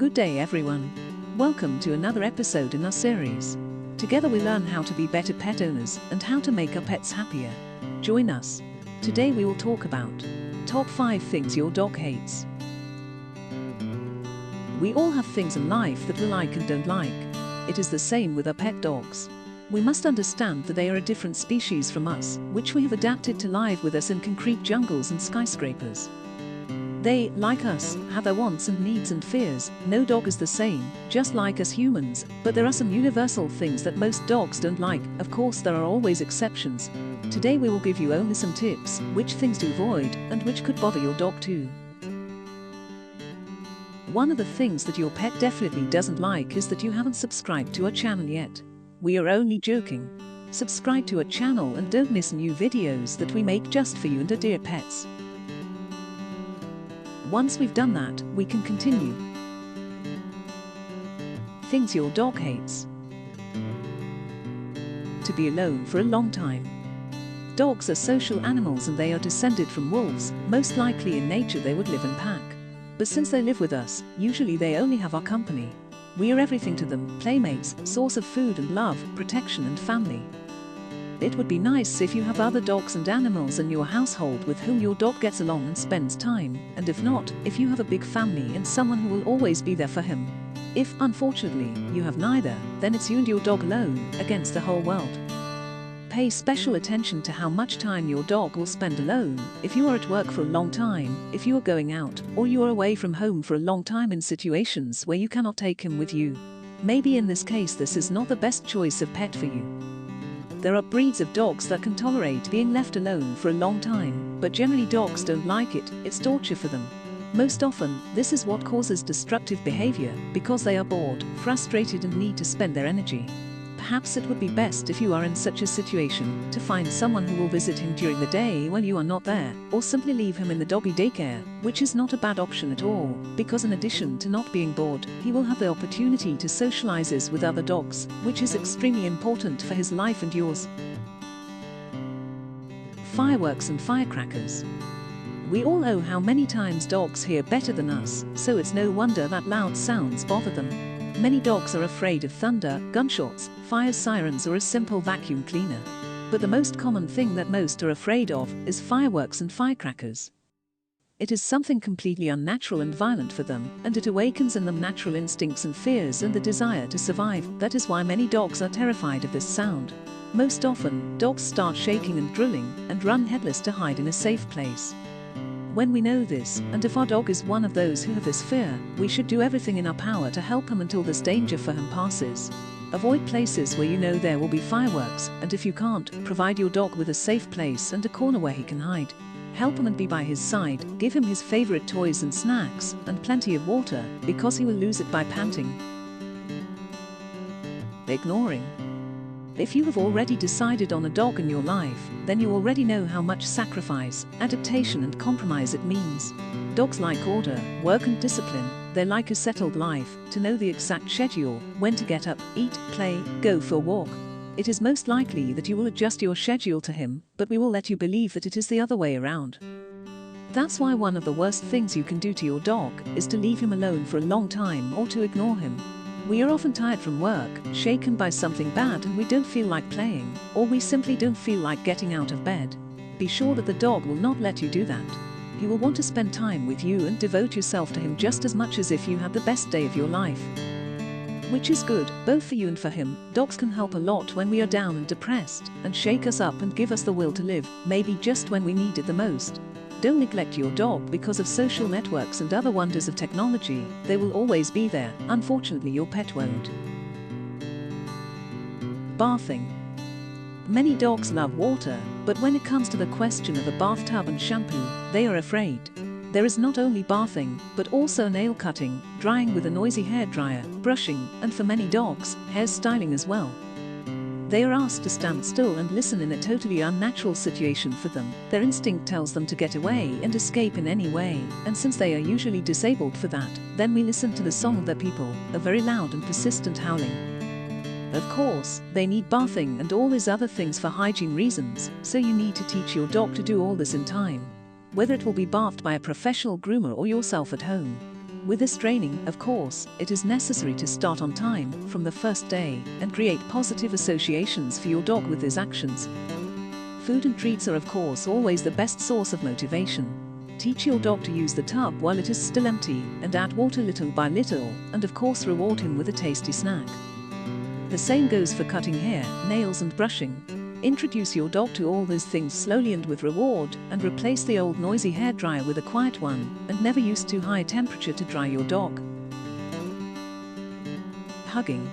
Good day everyone. Welcome to another episode in our series. Together we learn how to be better pet owners and how to make our pets happier. Join us. Today we will talk about top 5 things your dog hates. We all have things in life that we like and don't like. It is the same with our pet dogs. We must understand that they are a different species from us, which we have adapted to live with us in concrete jungles and skyscrapers. They, like us, have their wants and needs and fears. No dog is the same, just like us humans, but there are some universal things that most dogs don't like. Of course, there are always exceptions. Today we will give you only some tips, which things to avoid, and which could bother your dog too. One of the things that your pet definitely doesn't like is that you haven't subscribed to our channel yet. We are only joking. Subscribe to our channel and don't miss new videos that we make just for you and our dear pets. Once we've done that, we can continue. Things your dog hates. To be alone for a long time. Dogs are social animals and they are descended from wolves. Most likely in nature they would live in pack. But since they live with us, usually they only have our company. We are everything to them, playmates, source of food and love, protection and family. It would be nice if you have other dogs and animals in your household with whom your dog gets along and spends time, and if not, if you have a big family and someone who will always be there for him. If, unfortunately, you have neither, then it's you and your dog alone, against the whole world. Pay special attention to how much time your dog will spend alone. If you are at work for a long time, if you are going out, or you are away from home for a long time in situations where you cannot take him with you. Maybe in this case this is not the best choice of pet for you. There are breeds of dogs that can tolerate being left alone for a long time, but generally dogs don't like it. It's torture for them. Most often, this is what causes destructive behavior, because they are bored, frustrated and need to spend their energy. Perhaps it would be best if you are in such a situation, to find someone who will visit him during the day when you are not there, or simply leave him in the doggy daycare, which is not a bad option at all, because in addition to not being bored, he will have the opportunity to socialize with other dogs, which is extremely important for his life and yours. Fireworks and firecrackers. We all know how many times dogs hear better than us, so it's no wonder that loud sounds bother them. Many dogs are afraid of thunder, gunshots, fire sirens or a simple vacuum cleaner. But the most common thing that most are afraid of is fireworks and firecrackers. It is something completely unnatural and violent for them, and it awakens in them natural instincts and fears and the desire to survive. That is why many dogs are terrified of this sound. Most often, dogs start shaking and drooling and run headless to hide in a safe place. When we know this, and if our dog is one of those who have this fear, we should do everything in our power to help him until this danger for him passes. Avoid places where you know there will be fireworks, and if you can't, provide your dog with a safe place and a corner where he can hide. Help him and be by his side, give him his favorite toys and snacks, and plenty of water, because he will lose it by panting. Ignoring. If you have already decided on a dog in your life, then you already know how much sacrifice, adaptation and compromise it means. Dogs like order, work and discipline. They like a settled life, to know the exact schedule, when to get up, eat, play, go for a walk. It is most likely that you will adjust your schedule to him, but we will let you believe that it is the other way around. That's why one of the worst things you can do to your dog is to leave him alone for a long time or to ignore him. We are often tired from work, shaken by something bad and we don't feel like playing, or we simply don't feel like getting out of bed. Be sure that the dog will not let you do that. He will want to spend time with you and devote yourself to him just as much as if you had the best day of your life. Which is good, both for you and for him. Dogs can help a lot when we are down and depressed, and shake us up and give us the will to live, maybe just when we need it the most. Don't neglect your dog because of social networks and other wonders of technology. They will always be there. Unfortunately, your pet won't. Bathing. Many dogs love water, but when it comes to the question of a bathtub and shampoo, they are afraid. There is not only bathing, but also nail cutting, drying with a noisy hairdryer, brushing, and for many dogs, hairstyling as well. They are asked to stand still and listen in a totally unnatural situation for them. Their instinct tells them to get away and escape in any way, and since they are usually disabled for that, then we listen to the song of their people, a very loud and persistent howling. Of course, they need bathing and all these other things for hygiene reasons, so you need to teach your dog to do all this in time. Whether it will be bathed by a professional groomer or yourself at home. With this training, of course, it is necessary to start on time, from the first day, and create positive associations for your dog with his actions. Food and treats are of course always the best source of motivation. Teach your dog to use the tub while it is still empty, and add water little by little, and of course reward him with a tasty snack. The same goes for cutting hair, nails and brushing. Introduce your dog to all these things slowly and with reward, and replace the old noisy hairdryer with a quiet one, and never use too high a temperature to dry your dog. Hugging.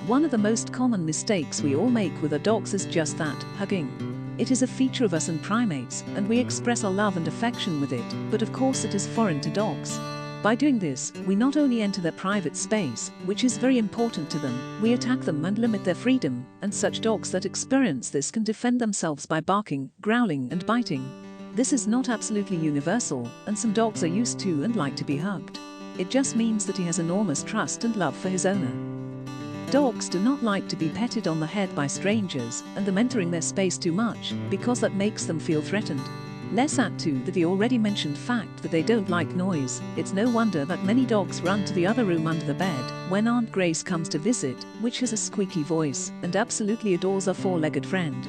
One of the most common mistakes we all make with our dogs is just that, hugging. It is a feature of us and primates, and we express our love and affection with it, but of course it is foreign to dogs. By doing this, we not only enter their private space, which is very important to them, we attack them and limit their freedom, and such dogs that experience this can defend themselves by barking, growling and biting. This is not absolutely universal, and some dogs are used to and like to be hugged. It just means that he has enormous trust and love for his owner. Dogs do not like to be petted on the head by strangers and them entering their space too much, because that makes them feel threatened. Let's add to the already mentioned fact that they don't like noise. It's no wonder that many dogs run to the other room under the bed when Aunt Grace comes to visit, which has a squeaky voice and absolutely adores our four-legged friend.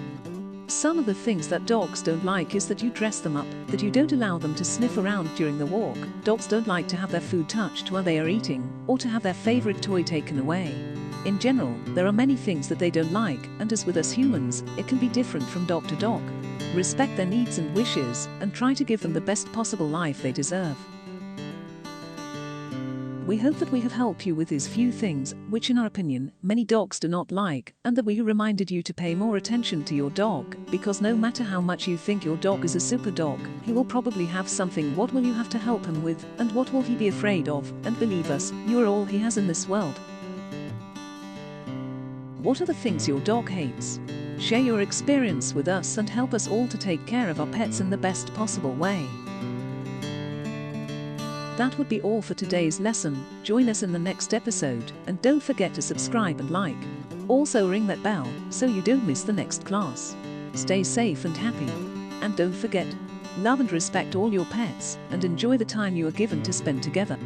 Some of the things that dogs don't like is that you dress them up, that you don't allow them to sniff around during the walk. Dogs don't like to have their food touched while they are eating, or to have their favorite toy taken away. In general, there are many things that they don't like, and as with us humans, it can be different from dog to dog. Respect their needs and wishes, and try to give them the best possible life they deserve. We hope that we have helped you with these few things, which in our opinion, many dogs do not like, and that we reminded you to pay more attention to your dog, because no matter how much you think your dog is a super dog, he will probably have something. What will you have to help him with, and what will he be afraid of? And believe us, you are all he has in this world. What are the things your dog hates? Share your experience with us and help us all to take care of our pets in the best possible way. That would be all for today's lesson. Join us in the next episode, and don't forget to subscribe and like. Also ring that bell, so you don't miss the next class. Stay safe and happy. And don't forget, love and respect all your pets, and enjoy the time you are given to spend together.